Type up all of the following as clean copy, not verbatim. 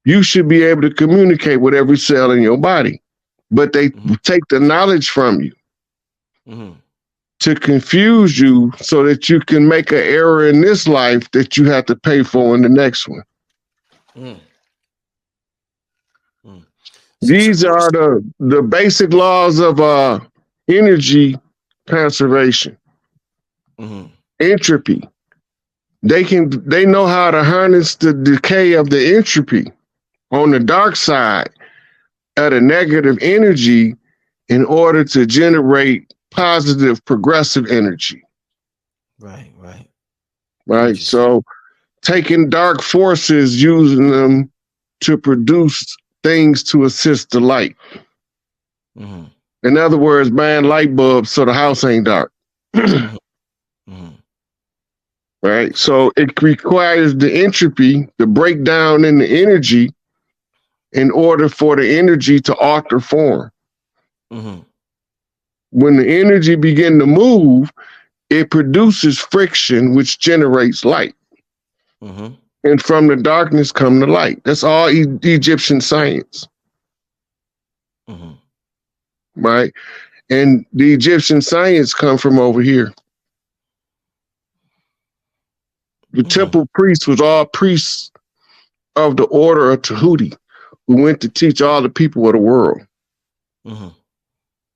you should be able to communicate with every cell in your body. But they take the knowledge from you to confuse you so that you can make an error in this life that you have to pay for in the next one. These are the basic laws of energy conservation. Entropy. They know how to harness the decay of the entropy on the dark side at a negative energy in order to generate positive progressive energy. Right. So taking dark forces, using them to produce things to assist the light. In other words, buying light bulbs so the house ain't dark. Right. So it requires the entropy, the breakdown in the energy, in order for the energy to alter form. When the energy begin to move, it produces friction, which generates light. And from the darkness come the light. That's all Egyptian science. Right? And the Egyptian science come from over here. The temple priests was all priests of the order of Tahuti, who went to teach all the people of the world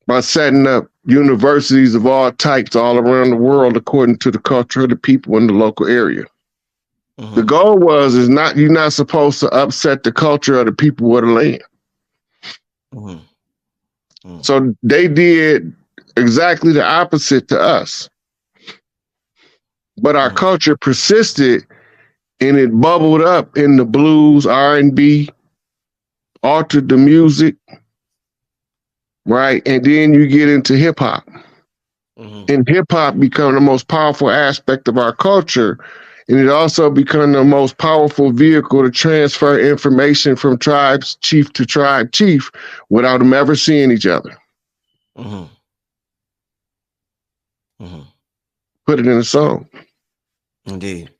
by setting up universities of all types all around the world according to the culture of the people in the local area. The goal you're not supposed to upset the culture of the people of the land. So they did exactly the opposite to us. But our culture persisted, and it bubbled up in the blues, R&B, altered the music, right? And then you get into hip hop. And hip hop become the most powerful aspect of our culture. And it also become the most powerful vehicle to transfer information from tribes chief to tribe chief without them ever seeing each other. Put it in a song. Indeed.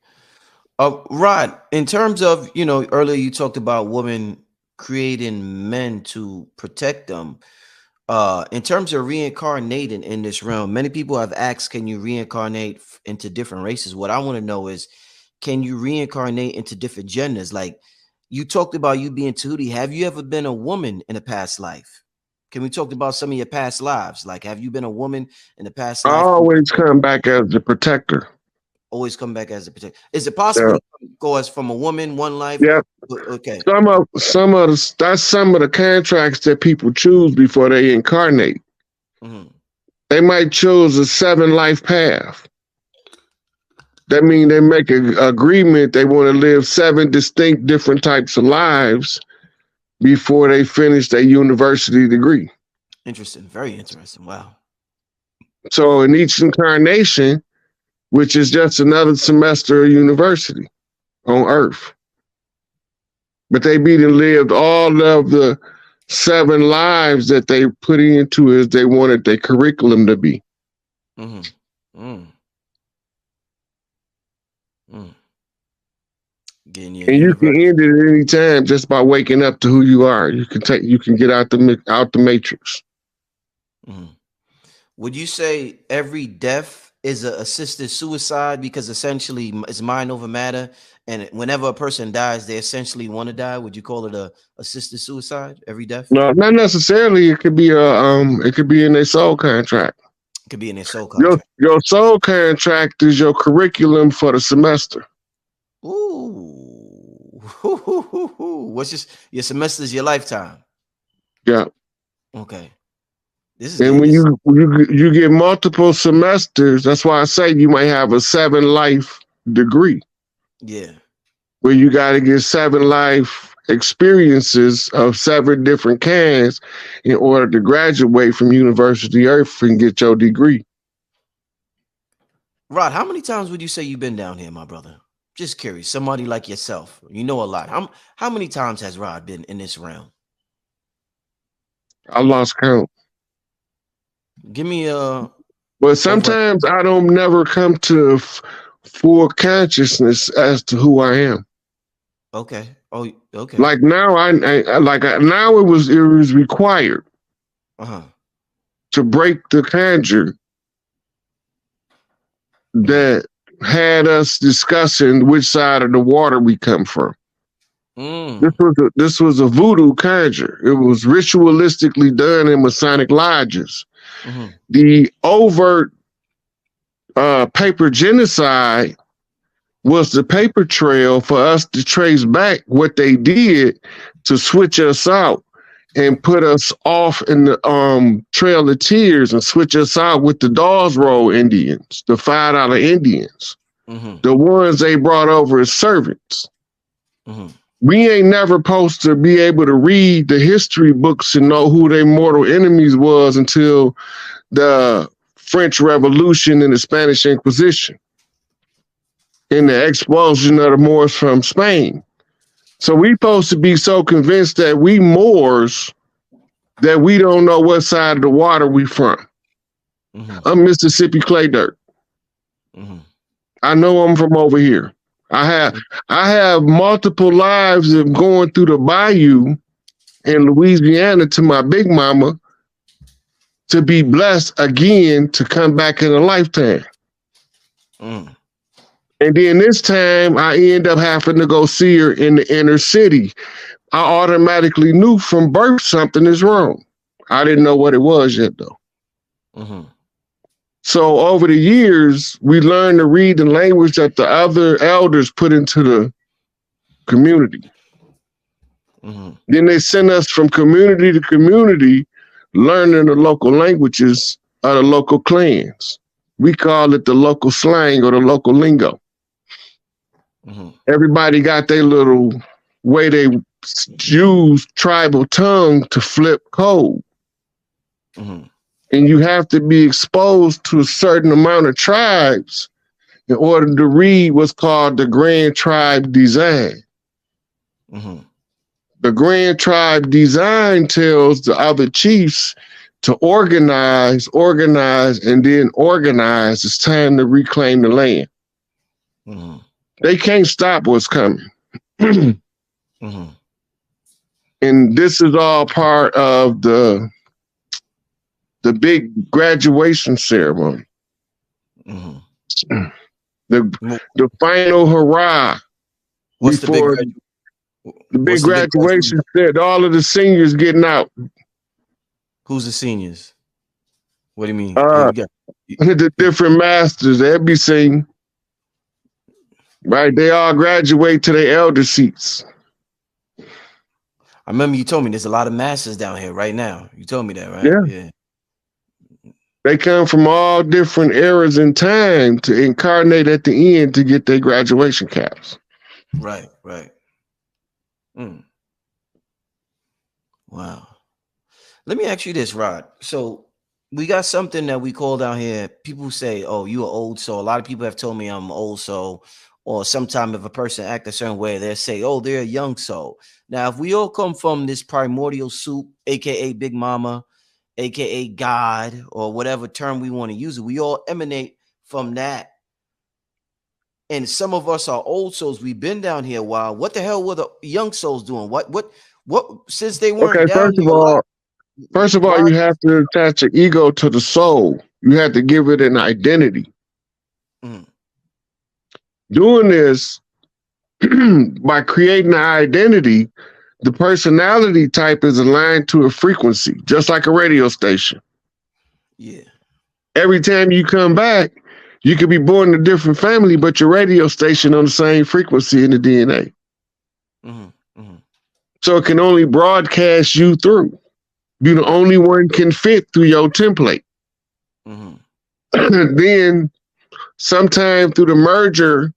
Rod, in terms of, earlier you talked about women creating men to protect them. In terms of reincarnating in this realm, many people have asked, can you reincarnate into different races? What I want to know is, can you reincarnate into different genders? Like you talked about you being Tahuti. Have you ever been a woman in a past life? Can we talk about some of your past lives? Like, have you been a woman in the past life? I always come back as the protector. Always come back as a protector. Is it possible to go as from a woman one life? Yeah. Okay. Some of the contracts that people choose before they incarnate. They might choose a 7-life path. That means they make an agreement they want to live 7 distinct different types of lives before they finish their university degree. Interesting. Very interesting. Wow. So in each incarnation, which is just another semester of university on Earth, but they lived all of the 7 lives that they put into as they wanted their curriculum to be. And you can end it at any time just by waking up to who you are. You can get out the matrix. Would you say every death is an assisted suicide because essentially it's mind over matter, and whenever a person dies, they essentially want to die? Would you call it a assisted suicide? Every death? No, not necessarily. It could be in their soul contract. It could be in their soul contract. Your soul contract is your curriculum for the semester. Ooh. What's your semester is your lifetime? Yeah. Okay. When you get multiple semesters, that's why I say you might have a 7-life degree. Yeah. Where you got to get 7 life experiences of 7 different kinds in order to graduate from University Earth and get your degree. Rod, how many times would you say you've been down here, my brother? Just curious. Somebody like yourself, you know a lot. How many times has Rod been in this realm? I lost count. Give me a. But sometimes I don't never come to full consciousness as to who I am. Okay. Oh, okay. Like now, now it was required to break the conjure that had us discussing which side of the water we come from. This was a voodoo conjure. It was ritualistically done in Masonic lodges. The overt paper genocide was the paper trail for us to trace back what they did to switch us out and put us off in the Trail of Tears and switch us out with the Dawes Roll Indians, the $5 Indians, the ones they brought over as servants. We ain't never supposed to be able to read the history books and know who their mortal enemies was until the French Revolution and the Spanish Inquisition and the expulsion of the Moors from Spain. So we supposed to be so convinced that we Moors that we don't know what side of the water we from. I'm Mississippi clay dirt. I know I'm from over here. I have multiple lives of going through the bayou in Louisiana to my big mama to be blessed again to come back in a lifetime. And then this time I end up having to go see her in the inner city. I automatically knew from birth something is wrong. I didn't know what it was yet though. So over the years, we learned to read the language that the other elders put into the community. Then they sent us from community to community, learning the local languages of the local clans. We call it the local slang or the local lingo. Everybody got their little way they use tribal tongue to flip code. And you have to be exposed to a certain amount of tribes in order to read what's called the Grand Tribe Design. The Grand Tribe Design tells the other chiefs to organize, and then organize. It's time to reclaim the land. They can't stop what's coming. And this is all part of the big graduation ceremony. The final hurrah. What's before the big graduation said all of the seniors getting out. Who's the seniors? What do you mean? The different masters, they'll be singing. Right, they all graduate to their elder seats. I remember you told me there's a lot of masters down here right now. You told me that, right? Yeah. They come from all different eras in time to incarnate at the end to get their graduation caps. Right. Wow. Let me ask you this, Rod. So we got something that we call down here. People say, oh, you're an old soul. A lot of people have told me I'm an old soul. Or sometimes if a person act a certain way, they'll say, oh, they're a young soul. Now, if we all come from this primordial soup, aka Big Mama, aka God, or whatever term we want to use it, we all emanate from that. And some of us are old souls. We've been down here a while. What the hell were the young souls doing? What since they weren't down here? First of all, you have to attach an ego to the soul. You have to give it an identity. Doing this by creating an identity, the personality type is aligned to a frequency, just like a radio station. Yeah. Every time you come back, you could be born in a different family, but your radio station on the same frequency in the DNA. So it can only broadcast you through. You're the only one can fit through your template. Then sometime through the merger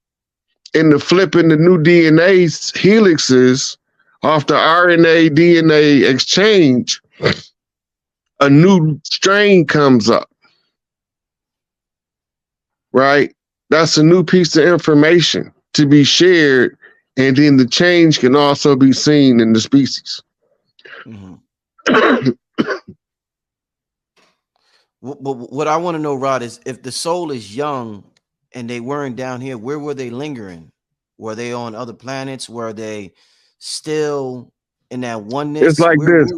and the flipping the new DNA helixes off the RNA DNA exchange, a new strain comes up. Right? That's a new piece of information to be shared, and then the change can also be seen in the species. What I want to know, Rod, is if the soul is young and they weren't down here, where were they lingering? Were they on other planets? Were they still in that It's oneness? like this.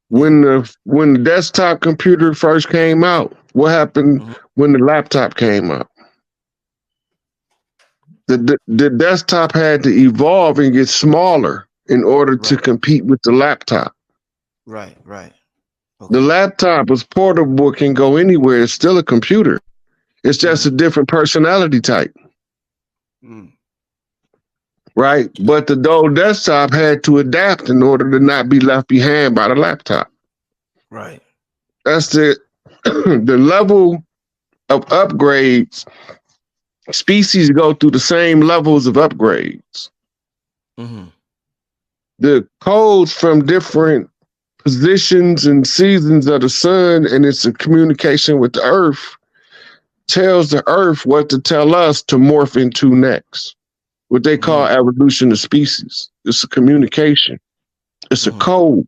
When the desktop computer first came out, what happened when the laptop came out? The desktop had to evolve and get smaller in order to compete with the laptop. Right. Okay. The laptop is portable, can go anywhere. It's still a computer. It's just a different personality type. Right? But the old desktop had to adapt in order to not be left behind by the laptop. Right. That's the level of upgrades. Species go through the same levels of upgrades. The codes from different positions and seasons of the sun and its communication with the earth tells the earth what to tell us to morph into next. What they call evolution of species. It's a communication. It's a code.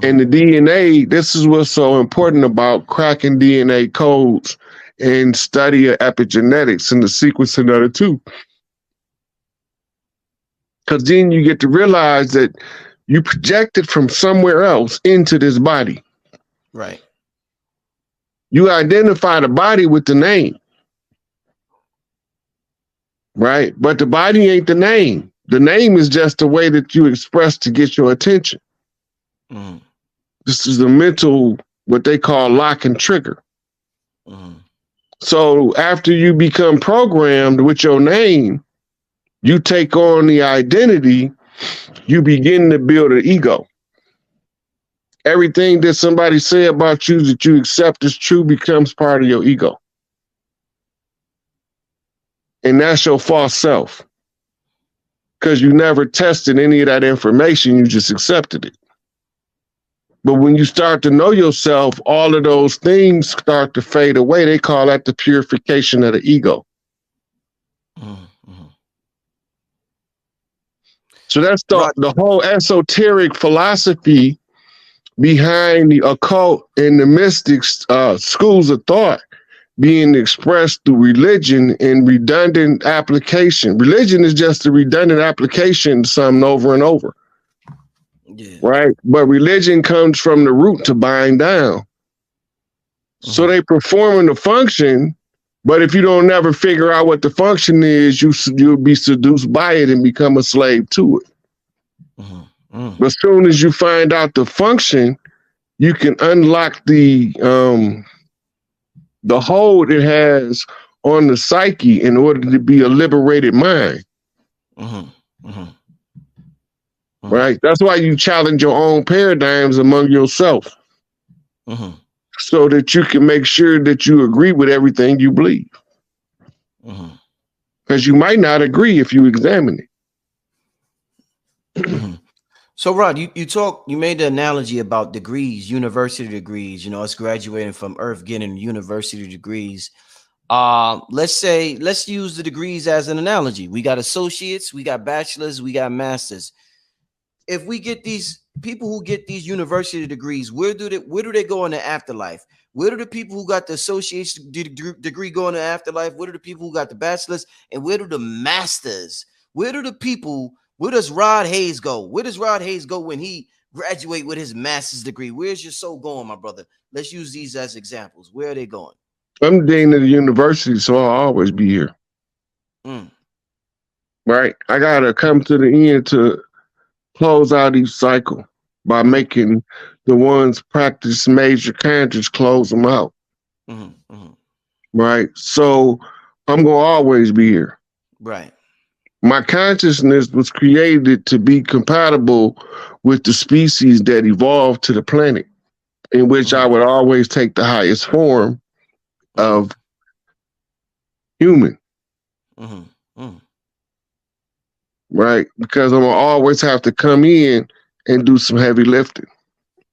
And the DNA, this is what's so important about cracking DNA codes and study of epigenetics and the sequencing of the two. Because then you get to realize that you projected from somewhere else into this body. Right. You identify the body with the name. Right? But the body ain't the name. The name is just the way that you express to get your attention. This is a mental, what they call lock and trigger. So after you become programmed with your name, you take on the identity, you begin to build an ego. Everything that somebody say about you that you accept as true becomes part of your ego. And that's your false self. Because you never tested any of that information, you just accepted it. But when you start to know yourself, all of those things start to fade away. They call that the purification of the ego. So that's the whole esoteric philosophy behind the occult and the mystics schools of thought being expressed through religion and redundant application. Religion is just a redundant application to something over and over. Right? But religion comes from the root to bind down. So they performing the function, but if you don't never figure out what the function is, you'll be seduced by it and become a slave to it. But as soon as you find out the function, you can unlock the hold it has on the psyche in order to be a liberated mind. Right? That's why you challenge your own paradigms among yourself. So that you can make sure that you agree with everything you believe. Because you might not agree if you examine it. So Rod, you made the analogy about degrees, university degrees, us graduating from Earth, getting university degrees. Let's use the degrees as an analogy. We got associates, we got bachelors, we got masters. If we get these people who get these university degrees, where do they go in the afterlife? Where do the people who got the associate's degree go in the afterlife? Where do the people who got the bachelors? And where do the masters? Where does Rod Hayes go? Where does Rod Hayes go when he graduate with his master's degree? Where's your soul going, my brother? Let's use these as examples. Where are they going? I'm dean of the university, so I'll always be here. Right? I got to come to the end to close out each cycle by making the ones practice major characters close them out. Right? So I'm going to always be here. Right. My consciousness was created to be compatible with the species that evolved to the planet, in which I would always take the highest form of human. Right? Because I'm going to always have to come in and do some heavy lifting.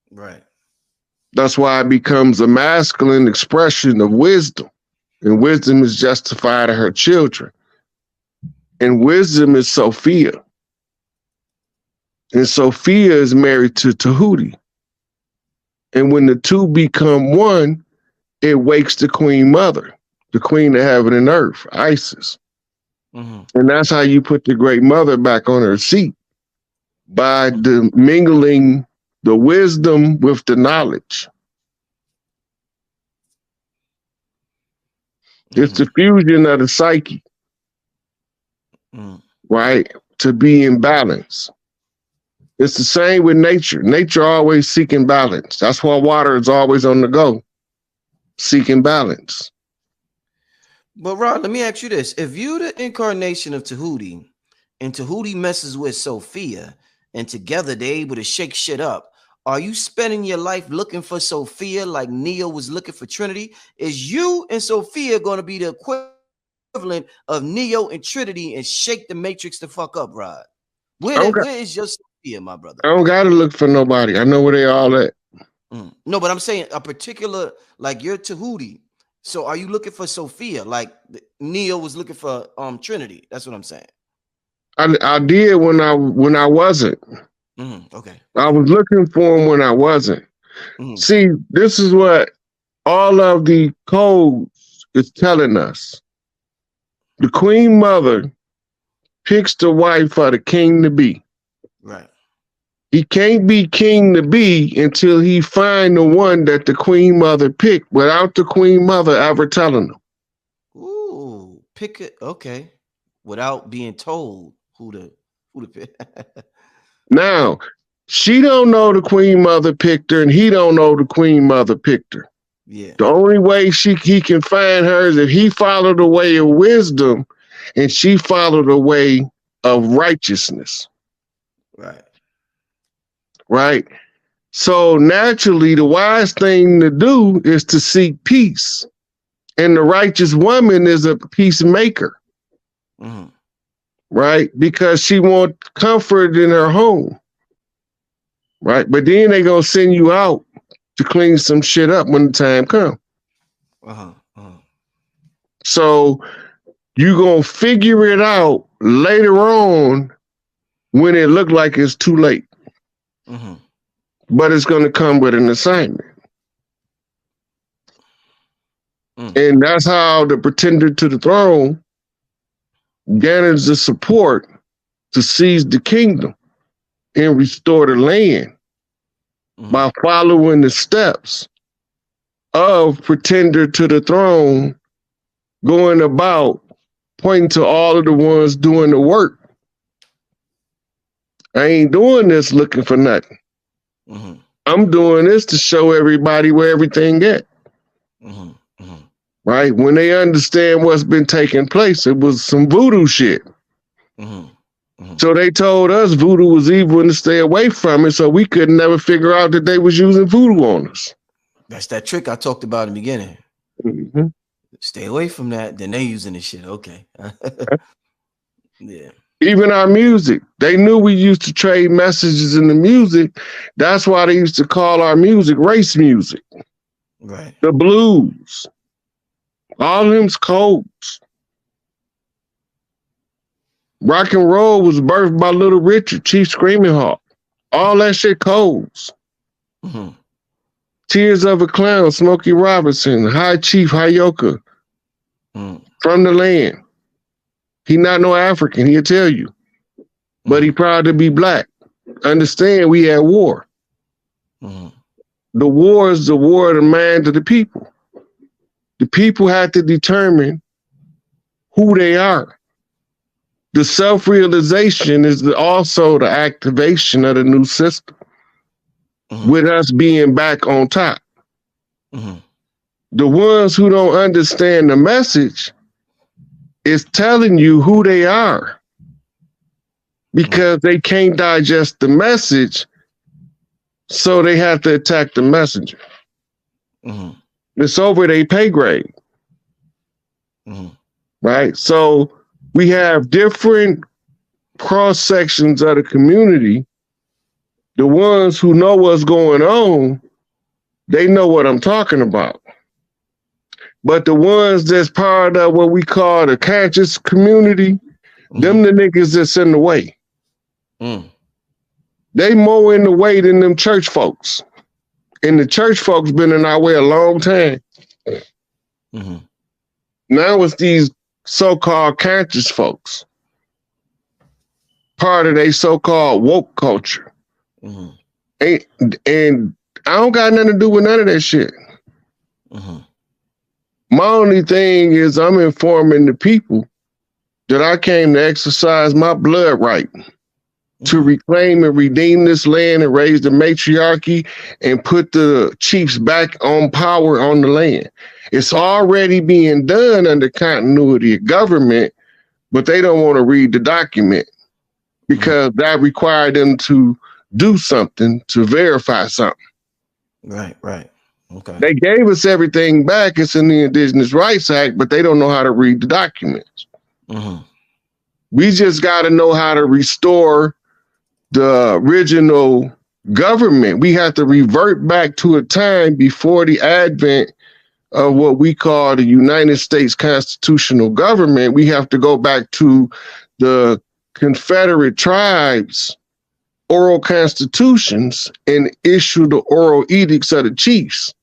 Right. That's why it becomes a masculine expression of wisdom. And wisdom is justified to her children. And wisdom is Sophia. And Sophia is married to Tahuti. And when the two become one, it wakes the Queen Mother, the Queen of Heaven and Earth, Isis. And that's how you put the great mother back on her seat, by mingling the wisdom with the knowledge. It's the fusion of the psyche, right? To be in balance. It's the same with nature. Nature always seeking balance. That's why water is always on the go, seeking balance. But Rod, let me ask you this. If you the incarnation of Tahuti, and Tahuti messes with Sophia, and together they're able to shake shit up, are you spending your life looking for Sophia like Neo was looking for Trinity? Is you and Sophia going to be the equivalent of Neo and Trinity and shake the Matrix the fuck up, Rod? Where is your Sophia, my brother? I don't got to look for nobody. I know where they all at. No, but I'm saying a particular, like you're Tahuti. So are you looking for Sophia like Neo was looking for Trinity? That's what I'm saying. I did when I wasn't. Okay. I was looking for him when I wasn't. See, this is what all of the codes is telling us. The Queen Mother picks the wife for the king to be. Right. He can't be king to be until he find the one that the Queen Mother picked without the Queen Mother ever telling him. Ooh, pick it. Okay. Without being told who to pick. Now, she don't know the Queen Mother picked her, and he don't know the Queen Mother picked her. Yeah. The only way he can find her is if he followed the way of wisdom and she followed the way of righteousness. Right. Right? So naturally, the wise thing to do is to seek peace. And the righteous woman is a peacemaker. Right? Because she wants comfort in her home. Right? But then they're going to send you out to clean some shit up when the time comes. So you're going to figure it out later on when it look like it's too late. But it's going to come with an assignment. And that's how the pretender to the throne gathers the support to seize the kingdom and restore the land by following the steps of pretender to the throne, going about pointing to all of the ones doing the work. I ain't doing this looking for nothing. I'm doing this to show everybody where everything at. Right? When they understand what's been taking place, it was some voodoo shit. So they told us voodoo was evil and to stay away from it, so we could never figure out that they was using voodoo on us. That's that trick I talked about in the beginning. Stay away from that, then they using this shit. Okay. Yeah. Even our music, they knew we used to trade messages in the music. That's why they used to call our music race music. Right. The blues. All them's codes. Rock and roll was birthed by Little Richard, Chief Screaming Hawk. All that shit codes. Tears of a Clown, Smokey Robinson, High Chief Hayoka. From the land. He not no African, he'll tell you. But he proud to be black. Understand we at war. The war is the war of the mind of the people. The people have to determine who they are. The self-realization is also the activation of the new system. With us being back on top. The ones who don't understand the message is telling you who they are because they can't digest the message, so they have to attack the messenger. It's over their pay grade. Right? So we have different cross sections of the community. The ones who know what's going on, they know what I'm talking about. But the ones that's part of what we call the conscious community, them the niggas that's in the way. They more in the way than them church folks. And the church folks been in our way a long time. Now it's these so-called conscious folks, part of their so-called woke culture. And I don't got nothing to do with none of that shit. My only thing is I'm informing the people that I came to exercise my blood right to reclaim and redeem this land and raise the matriarchy and put the chiefs back on power on the land. It's already being done under continuity of government, but they don't want to read the document because that required them to do something to verify something. Right. Okay. They gave us everything back. It's in the Indigenous Rights Act, but they don't know how to read the documents. We just got to know how to restore the original government. We have to revert back to a time before the advent of what we call the United States constitutional government. We have to go back to the Confederate tribes' oral constitutions and issue the oral edicts of the chiefs.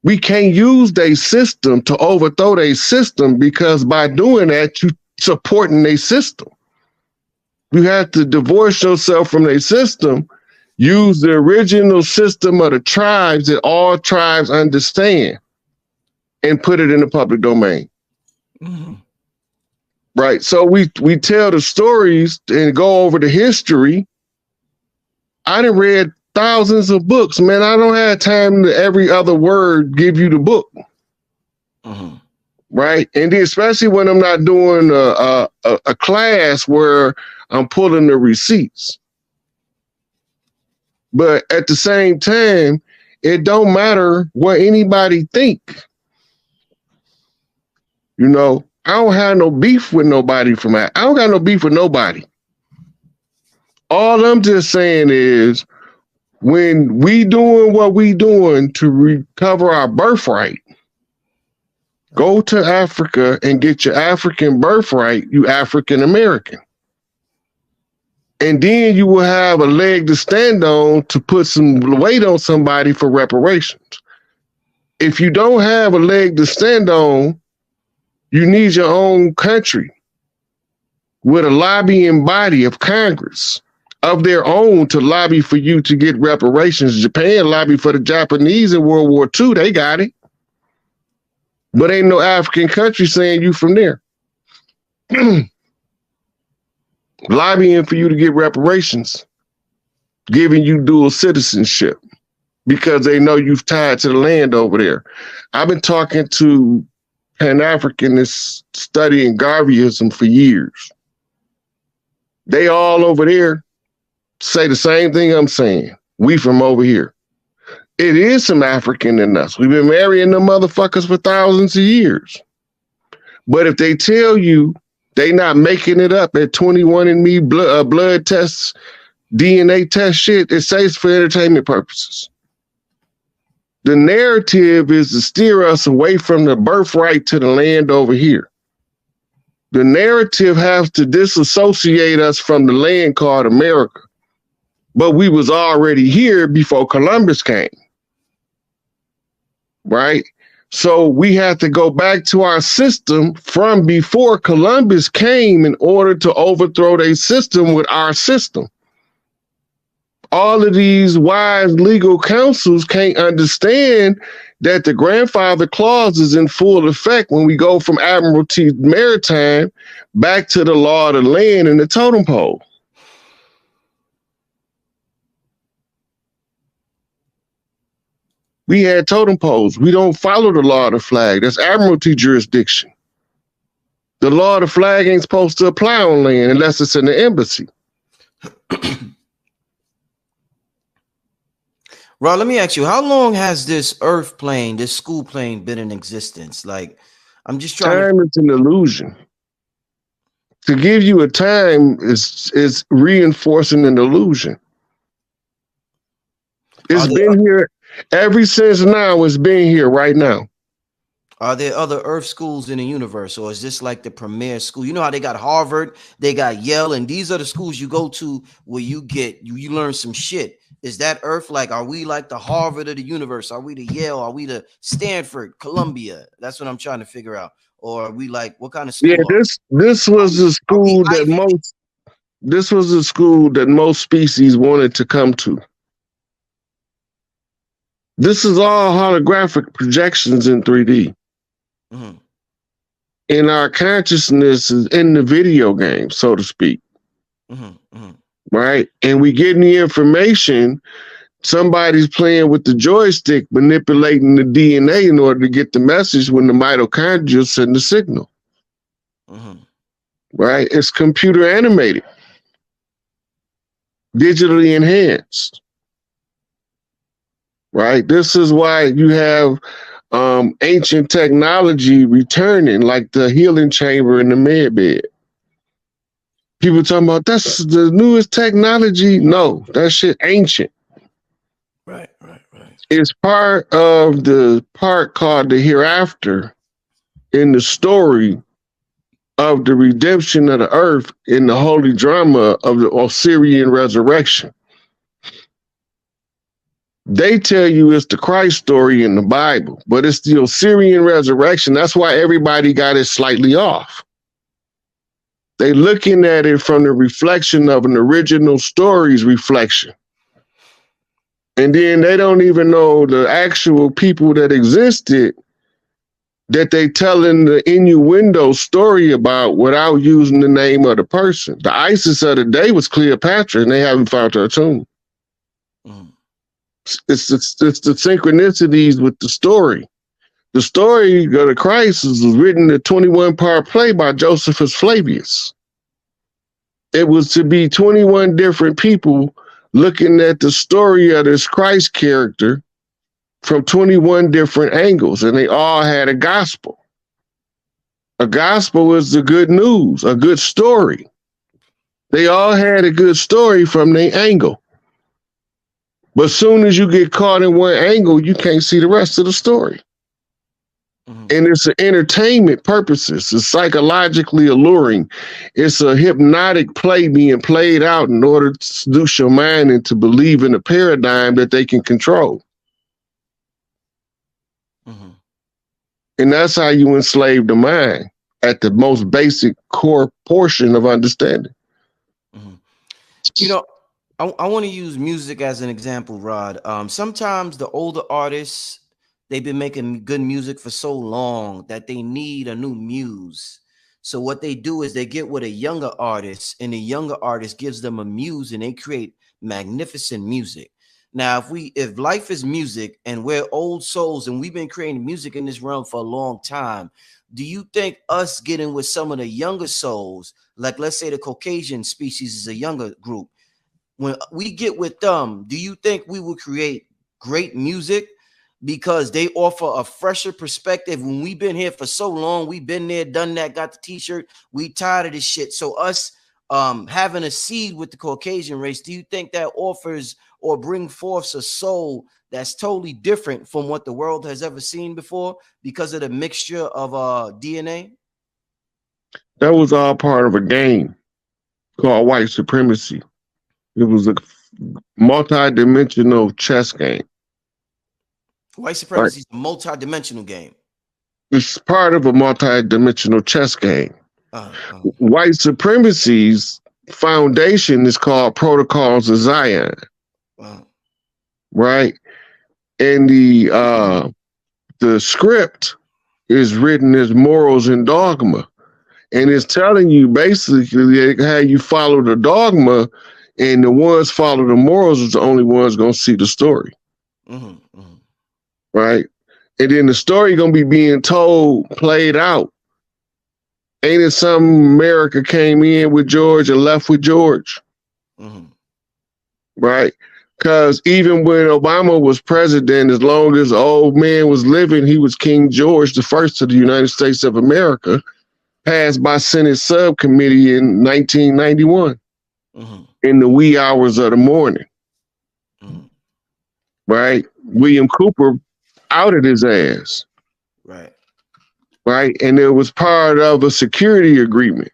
We can't use their system to overthrow their system, because by doing that, you supporting their system. You have to divorce yourself from their system, use the original system of the tribes that all tribes understand, and put it in the public domain. Right. So we tell the stories and go over the history. I done read thousands of books, man. I don't have time to every other word give you the book. Right. And then especially when I'm not doing a class where I'm pulling the receipts. But at the same time, it don't matter what anybody think. You know, I don't have no beef with nobody from that. I don't got no beef with nobody. All I'm just saying is, when we doing what we doing to recover our birthright, go to Africa and get your African birthright, you African American. And then you will have a leg to stand on to put some weight on somebody for reparations. If you don't have a leg to stand on, you need your own country with a lobbying body of Congress of their own to lobby for you to get reparations. Japan lobbied for the Japanese in World War II. They got it. But ain't no African country saying you from there. Lobbying for you to get reparations, giving you dual citizenship because they know you've tied to the land over there. I've been talking to Pan-Africanists studying Garveyism for years. They all over there say the same thing I'm saying. We from over here. It is some African in us. We've been marrying them motherfuckers for thousands of years. But if they tell you they not making it up at 21andMe blood tests, DNA test shit, it says for entertainment purposes. The narrative is to steer us away from the birthright to the land over here. The narrative has to disassociate us from the land called America. But we was already here before Columbus came. Right? So we have to go back to our system from before Columbus came in order to overthrow their system with our system. All of these wise legal counsels can't understand that the grandfather clause is in full effect when we go from Admiralty Maritime back to the law of the land and the totem pole. We had totem poles. We don't follow the law of the flag. That's Admiralty jurisdiction. The law of the flag ain't supposed to apply on land unless it's in the embassy. Rod, let me ask you, how long has this earth plane, this school plane, been in existence? Like, I'm just trying Time is an illusion. To give you a time is reinforcing an illusion. It's been here ever since now. It's been here right now. Are there other earth schools in the universe, or is this like the premier school? You know how they got Harvard, they got Yale, and these are the schools you go to where you learn some shit. Is that earth like, are we like the Harvard of the universe? Are we the Yale? Are we the Stanford, Columbia? That's what I'm trying to figure out. or are we like, what kind of Yeah, school? this was the school that most. This was the school that most species wanted to come to. This is all holographic projections in 3D. Mm-hmm. And our consciousness is in the video game, so to speak. Mm-hmm. Mm-hmm. Right? And we getting the information. Somebody's playing with the joystick, manipulating the DNA in order to get the message when the mitochondria send the signal. Mm-hmm. Right? It's computer animated, digitally enhanced. Right? This is why you have ancient technology returning, like the healing chamber in the med bed. People talking about that's the newest technology. No, that shit ancient. Right. It's part of the part called the hereafter in the story of the redemption of the earth in the holy drama of the Osirian resurrection. They tell you it's the Christ story in the Bible, but it's the Osirian resurrection. That's why everybody got it slightly off. They looking at it from the reflection of an original story's reflection. And then they don't even know the actual people that existed that they telling the innuendo story about without using the name of the person. The Isis of the day was Cleopatra, and they haven't found her tomb. Mm. It's the synchronicities with the story. The story of the Christ was written a 21-part play by Josephus Flavius. It was to be 21 different people looking at the story of this Christ character from 21 different angles, and they all had a gospel. A gospel is the good news, a good story. They all had a good story from their angle. But as soon as you get caught in one angle, you can't see the rest of the story. Mm-hmm. And it's an entertainment purposes. It's psychologically alluring. It's a hypnotic play being played out in order to seduce your mind into believing a paradigm that they can control. Mm-hmm. And that's how you enslave the mind at the most basic core portion of understanding. Mm-hmm. You know, I want to use music as an example, Rod. Sometimes the older artists, they've been making good music for so long that they need a new muse. So what they do is they get with a younger artist, and the younger artist gives them a muse, and they create magnificent music. Now, if life is music and we're old souls and we've been creating music in this realm for a long time, do you think us getting with some of the younger souls, like let's say the Caucasian species is a younger group, when we get with them, do you think we will create great music because they offer a fresher perspective? When we've been here for so long, we've been there, done that, got the t-shirt, we tired of this shit. So us having a seed with the Caucasian race, do you think that offers or bring forth a soul that's totally different from what the world has ever seen before because of the mixture of DNA? That was all part of a game called white supremacy. It was a multi-dimensional chess game. White supremacy is a multi-dimensional game. It's part of a multi-dimensional chess game. White supremacy's foundation is called Protocols of Zion. Right? And the script is written as morals and dogma. And it's telling you basically how you follow the dogma, and the ones follow the morals is the only ones going to see the story. Mm-hmm, mm-hmm. Right? And then the story going to be being told, played out. Ain't it something America came in with George and left with George? Mm-hmm. Right? Because even when Obama was president, as long as the old man was living, he was King George, the first of the United States of America, passed by Senate subcommittee in 1991. Mm-hmm. In the wee hours of the morning. Mm-hmm. Right? William Cooper outed his ass. Right. Right? And it was part of a security agreement.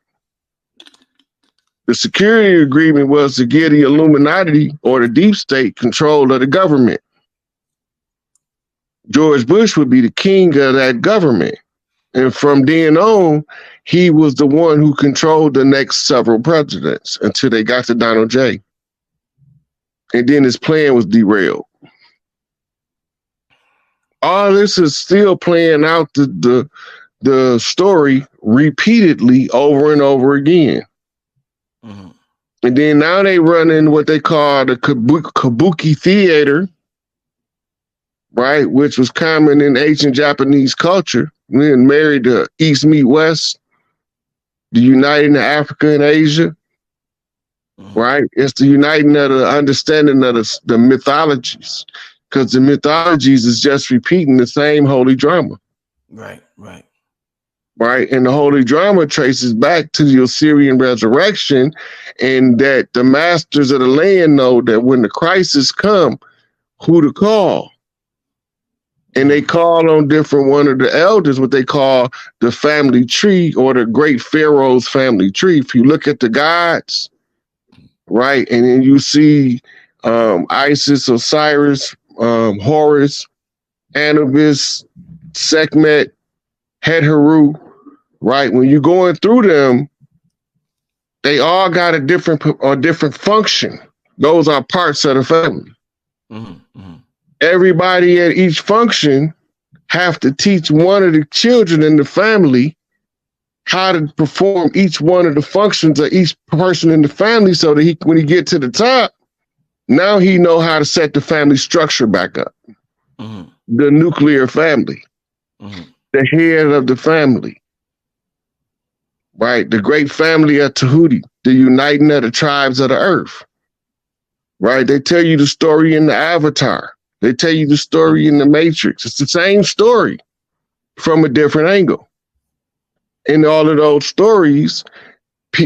The security agreement was to give the Illuminati or the deep state control of the government. George Bush would be the king of that government. And from then on, he was the one who controlled the next several presidents until they got to Donald J. And then his plan was derailed. All this is still playing out the story repeatedly over and over again. Mm-hmm. And then now they run in what they call the kabuki theater, right? Which was common in ancient Japanese culture. Then married to East meet West, the uniting of Africa and Asia, right? It's the uniting of the understanding of the mythologies, because the mythologies is just repeating the same holy drama. Right, right. Right. And the holy drama traces back to the Assyrian resurrection, and that the masters of the land know that when the crisis come, who to call. And they call on one of the elders, what they call the family tree, or the great pharaoh's family tree. If you look at the gods, right, and then you see Isis, Osiris, Horus, Anubis, Sekhmet, Het-Heru, right? When you're going through them, they all got a different function. Those are parts of the family. Mm-hmm, mm-hmm. Everybody at each function have to teach one of the children in the family how to perform each one of the functions of each person in the family, so that when he get to the top, now he know how to set the family structure back up. Mm-hmm. The nuclear family, mm-hmm. The head of the family, right? The great family of Tahuti, the uniting of the tribes of the earth, right? They tell you the story in the Avatar. They tell you the story in the Matrix. It's the same story from a different angle. And all of those stories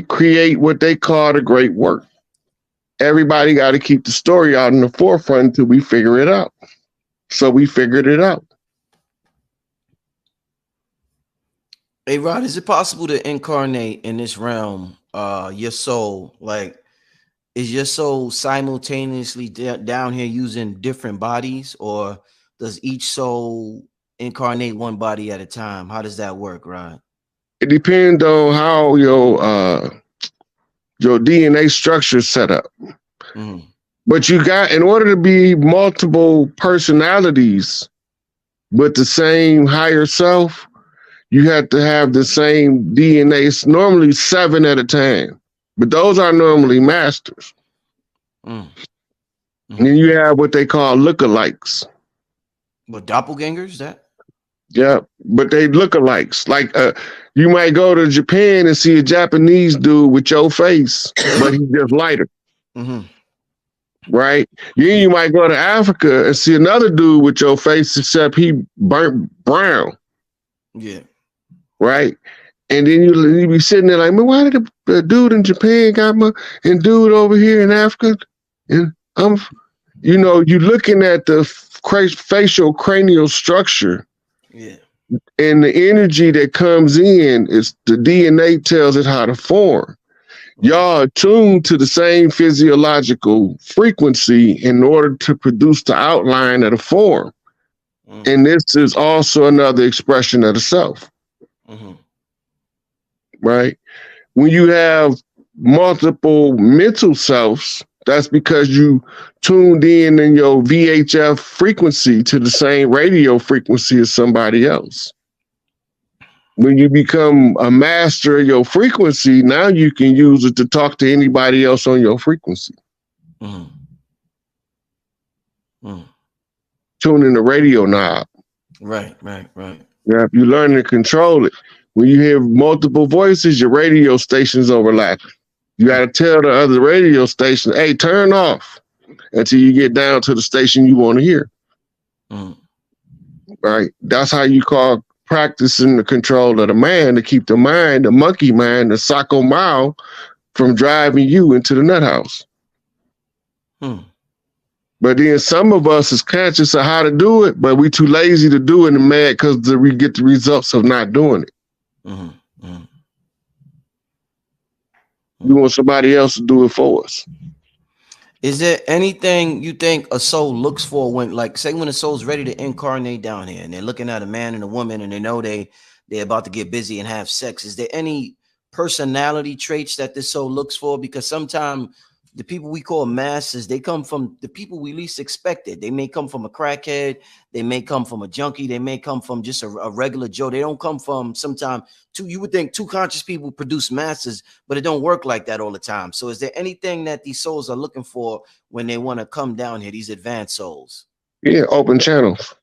create what they call the great work. Everybody got to keep the story out in the forefront until we figure it out. So we figured it out. Hey, Rod, is it possible to incarnate in this realm, your soul? Like, is your soul simultaneously down here using different bodies, or does each soul incarnate one body at a time? How does that work, Rod? It depends on how your DNA structure is set up. Mm. But you got, in order to be multiple personalities with the same higher self, you have to have the same DNA. It's normally 7 at a time, but those are normally masters. Mm. Mm-hmm. And then you have what they call lookalikes. What, doppelgangers? That? Yeah, but they lookalikes. Like you might go to Japan and see a Japanese dude with your face, but he's just lighter. Mm-hmm. Right? Then you might go to Africa and see another dude with your face, except he burnt brown. Yeah. Right? And then you be sitting there like, man, why did the dude in Japan got and dude over here in Africa? And you're looking at the facial cranial structure. Yeah. And the energy that comes in is the DNA tells it how to form. Y'all are tuned to the same physiological frequency in order to produce the outline of the form. Mm-hmm. And this is also another expression of the self. Mm-hmm. Right? When you have multiple mental selves, that's because you tuned in your VHF frequency to the same radio frequency as somebody else. When you become a master of your frequency, now you can use it to talk to anybody else on your frequency. Mm. Mm. Tuning the radio knob. Right. Yeah, if you learn to control it. When you hear multiple voices, your radio station's overlapping. You got to tell the other radio station, hey, turn off until you get down to the station you want to hear. Mm. Right? That's how you call practicing the control of the man, to keep the mind, the monkey mind, the Sacco Mao, from driving you into the nut house. Hmm. But then some of us is conscious of how to do it, but we too lazy to do it and mad because we get the results of not doing it. Mm-hmm. Mm-hmm. We want somebody else to do it for us. Is there anything you think a soul looks for when, like, say when a soul's ready to incarnate down here and they're looking at a man and a woman and they know they they're about to get busy and have sex. Is there any personality traits that this soul looks for? Because sometimes the people we call masters, they come from the people we least expected. They may come from a crackhead, they may come from a junkie, they may come from just a regular Joe. They don't come from sometimes you would think two conscious people produce masters, but it don't work like that all the time. So is there anything that these souls are looking for when they want to come down here, these advanced souls? Yeah, open channels.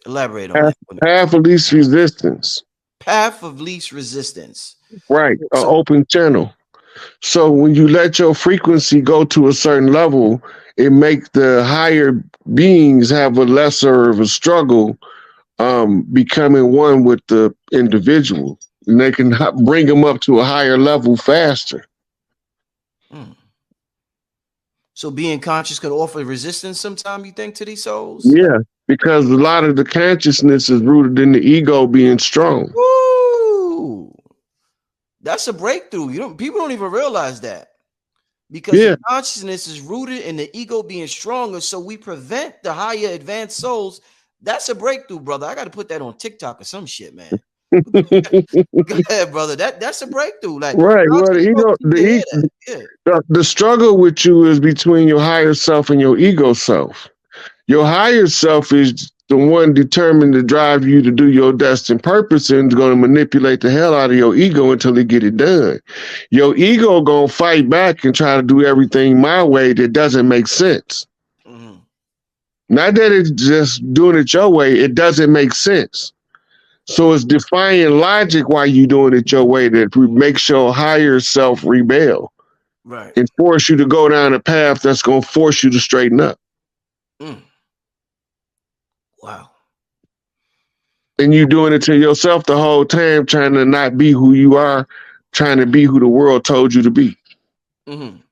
Elaborate on that. Path of least resistance. Path of least resistance. Right, an open channel. So when you let your frequency go to a certain level, it makes the higher beings have a lesser of a struggle becoming one with the individual. And they can bring them up to a higher level faster. So being conscious could offer resistance sometime, you think, to these souls? Yeah, because a lot of the consciousness is rooted in the ego being strong. Woo! That's a breakthrough. People don't even realize that. Because the consciousness is rooted in the ego being stronger, so we prevent the higher advanced souls. That's a breakthrough, brother. I got to put that on TikTok or some shit, man. Go ahead, brother. That's a breakthrough. Like, right. Well, the struggle with you is between your higher self and your ego self. Your higher self is the one determined to drive you to do your destined purpose and is going to manipulate the hell out of your ego until they get it done. Your ego going to fight back and try to do everything my way that doesn't make sense. Not that it's just doing it your way. It doesn't make sense. So it's defying logic why you doing it your way that makes your higher self rebel. Right. And force you to go down a path that's going to force you to straighten up. Wow. And you doing it to yourself the whole time, trying to not be who you are, trying to be who the world told you to be. You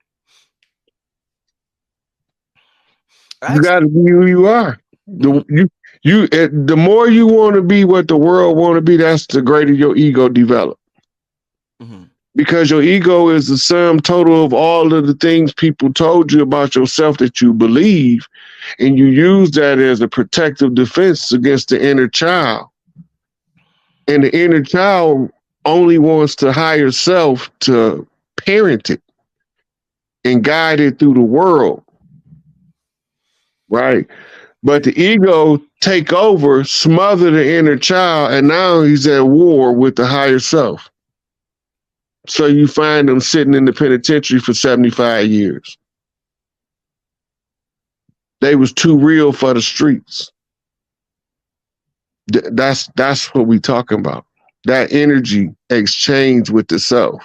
got to be who you are. The more you want to be what the world want to be, that's the greater your ego develop. Because your ego is the sum total of all of the things people told you about yourself that you believe, and you use that as a protective defense against the inner child. And the inner child only wants the higher self to parent it and guide it through the world. Right? But the ego take over, smother the inner child, and now he's at war with the higher self. So you find them sitting in the penitentiary for 75 years. They was too real for the streets. That's what we talking about. That energy exchange with the self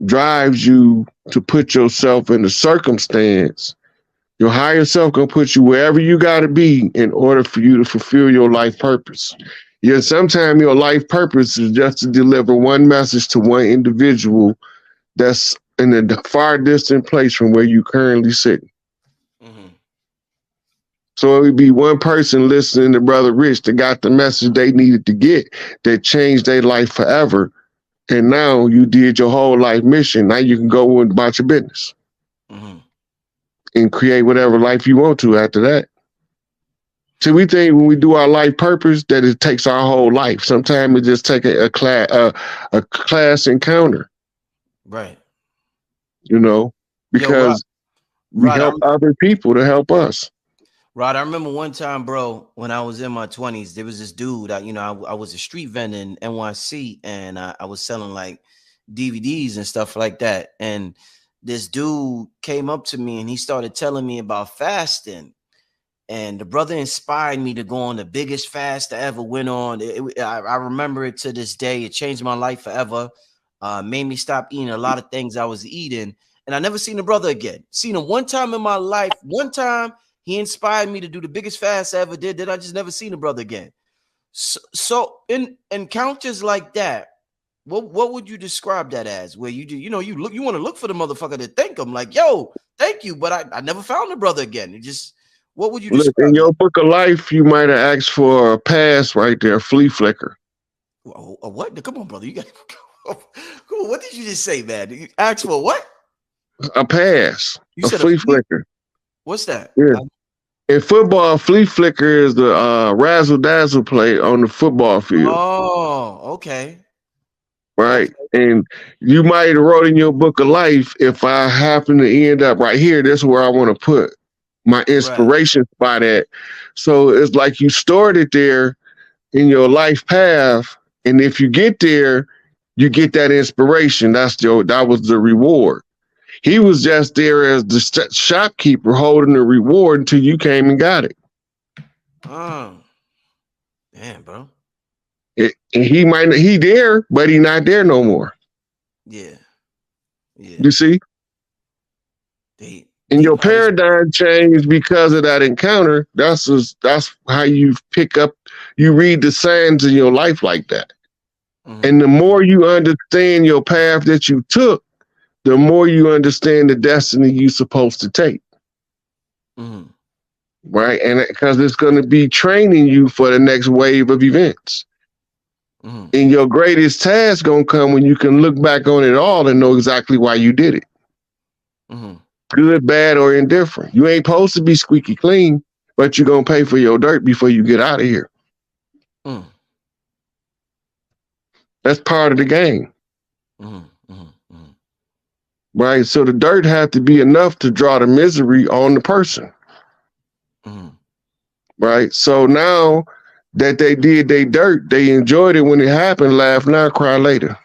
drives you to put yourself in a circumstance. Your higher self gonna put you wherever you gotta be in order for you to fulfill your life purpose. Yeah, sometimes your life purpose is just to deliver one message to one individual that's in a far distant place from where you currently sitting. So it would be one person listening to Brother Rich that got the message they needed to get that changed their life forever. And now you did your whole life mission. Now you can go about your business and create whatever life you want to after that. See, we think when we do our life purpose that it takes our whole life. Sometimes it just takes a class encounter. Right. You know, because we help other people to help us. Rod, I remember one time, bro, when I was in my 20s, there was this dude, I was a street vendor in NYC, and I was selling like DVDs and stuff like that. And this dude came up to me and he started telling me about fasting. And the brother inspired me to go on the biggest fast I ever went on. I remember it to this day. It changed my life forever. Made me stop eating a lot of things I was eating. And I never seen the brother again. Seen him one time in my life. One time he inspired me to do the biggest fast I ever did. Then I just never seen the brother again. So in encounters like that, what would you describe that as? Where you do, you want to look for the motherfucker to thank him, like, yo, thank you, but I never found the brother again. It just, what would you describe? Look, in your book of life, you might have asked for a pass right there, flea flicker. A what? Come on, brother. You got. Come on, what did you just say, man? You asked for what? A pass. You said a flea flicker. What's that? Yeah. In football, flea flicker is the razzle dazzle play on the football field. Oh, okay. Right. Okay. And you might have wrote in your book of life, if I happen to end up right here, that's where I want to put my inspiration spot at. So it's like you stored it there in your life path. And if you get there, you get that inspiration. That was the reward. He was just there as the shopkeeper holding the reward until you came and got it. Oh, damn, bro. He there, but he not there no more. Yeah. You see? And your paradigm changed because of that encounter. That's how you you read the signs in your life like that. Mm-hmm. And the more you understand your path that you took, the more you understand the destiny you're supposed to take. Mm-hmm. Right? And because it's going to be training you for the next wave of events. Mm-hmm. And your greatest task going to come when you can look back on it all and know exactly why you did it. Mm-hmm. Good, bad, or indifferent. You ain't supposed to be squeaky clean, but you're going to pay for your dirt before you get out of here. Mm. That's part of the game. Mm-hmm. Mm-hmm. Right? So the dirt had to be enough to draw the misery on the person. Mm-hmm. Right? So now that they did their dirt, they enjoyed it when it happened, laugh now, cry later.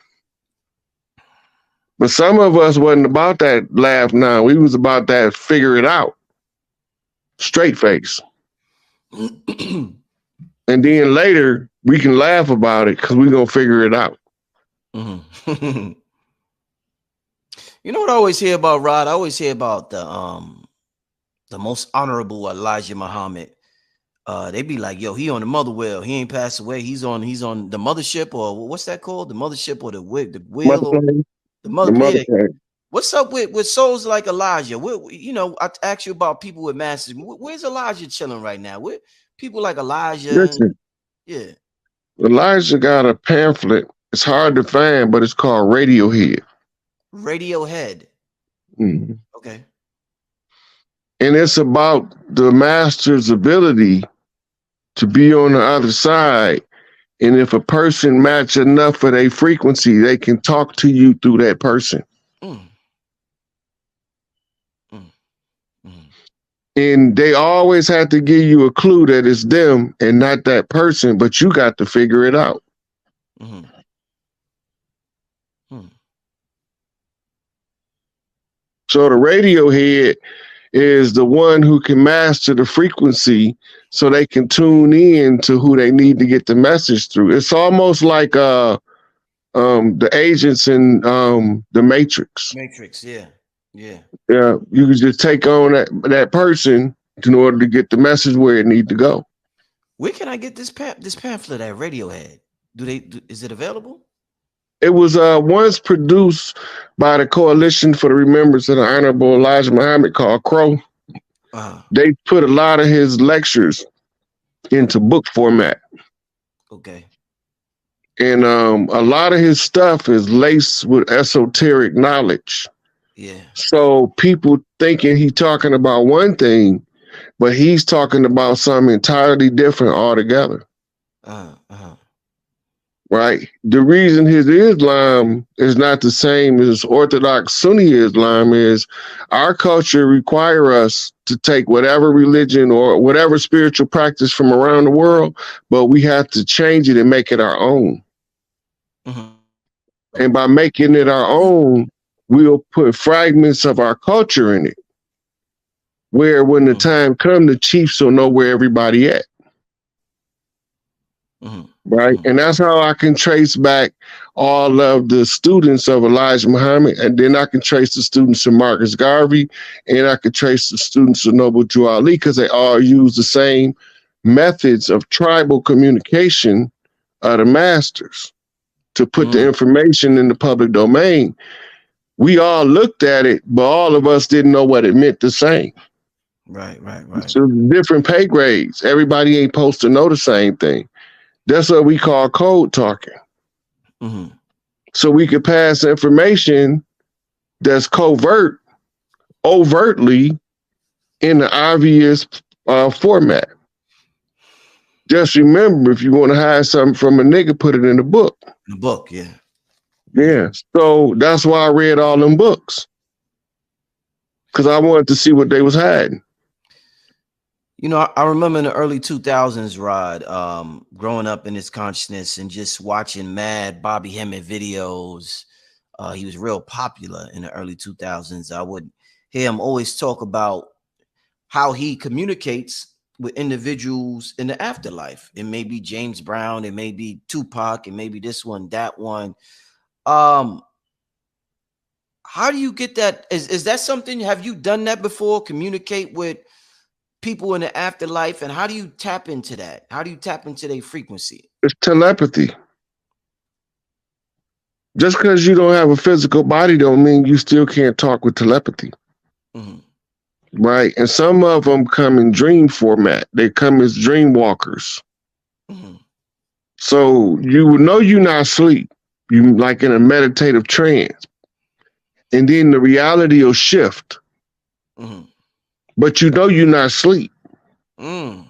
But some of us wasn't about that laugh now. We was about that figure it out. Straight face. And then later, we can laugh about it because we're going to figure it out. Mm-hmm. You know what I always hear about, Rod? I always hear about the most honorable Elijah Muhammad. They be like, yo, he on the mother wheel. He ain't passed away. He's on the mothership, or what's that called? The mothership or the wheel? The mother. What's up with souls like Elijah? I ask you about people with masses. Where's Elijah chilling right now? Where people like Elijah? Listen, Elijah got a pamphlet. It's hard to find, but it's called Radiohead. Radiohead. Mm-hmm. Okay. And it's about the master's ability to be on the other side. And if a person match enough of their frequency, they can talk to you through that person. Mm. Mm. Mm. And they always have to give you a clue that it's them and not that person, but you got to figure it out. Mm-hmm. Mm. So the Radiohead is the one who can master the frequency so they can tune in to who they need to get the message through. It's almost like the agents in the Matrix. Yeah. Yeah, you can just take on that person in order to get the message where it needs to go. Where can I get this pamphlet at Radiohead? Is it available? It was once produced by the Coalition for the Remembrance of the Honorable Elijah Muhammad, called Crow. They put a lot of his lectures into book format. Okay. And a lot of his stuff is laced with esoteric knowledge. Yeah. So people thinking he's talking about one thing, but he's talking about something entirely different altogether. Right? The reason his Islam is not the same as Orthodox Sunni Islam is our culture require us to take whatever religion or whatever spiritual practice from around the world, but we have to change it and make it our own. Mm-hmm. And by making it our own, we'll put fragments of our culture in it, where when the time comes, the chiefs will know where everybody at. Mm-hmm. Right. And that's how I can trace back all of the students of Elijah Muhammad. And then I can trace the students of Marcus Garvey, and I can trace the students of Noble Drew Ali, because they all use the same methods of tribal communication of the masters to put the information in the public domain. We all looked at it, but all of us didn't know what it meant the same. Right. So different pay grades. Everybody ain't supposed to know the same thing. That's what we call code talking. Mm-hmm. So we could pass information that's overtly in the obvious format. Just remember, if you want to hide something from a nigga, put it in the book. The book, yeah. Yeah. So that's why I read all them books. Because I wanted to see what they was hiding. You know, I remember in the early 2000s, Rod, growing up in his consciousness and just watching mad Bobby Hemmett videos. He was real popular in the early 2000s. I would hear him always talk about how he communicates with individuals in the afterlife. It may be James Brown, it may be Tupac, it may be this one, that one. How do you get that? Is that something? Have you done that before? Communicate with people in the afterlife, and how do you tap into that? How do you tap into their frequency? It's telepathy. Just because you don't have a physical body don't mean you still can't talk with telepathy. Right? And some of them come in dream format. They come as dream walkers. So you will know you're not asleep. You like in a meditative trance. And then the reality will shift. But you know you're not asleep. So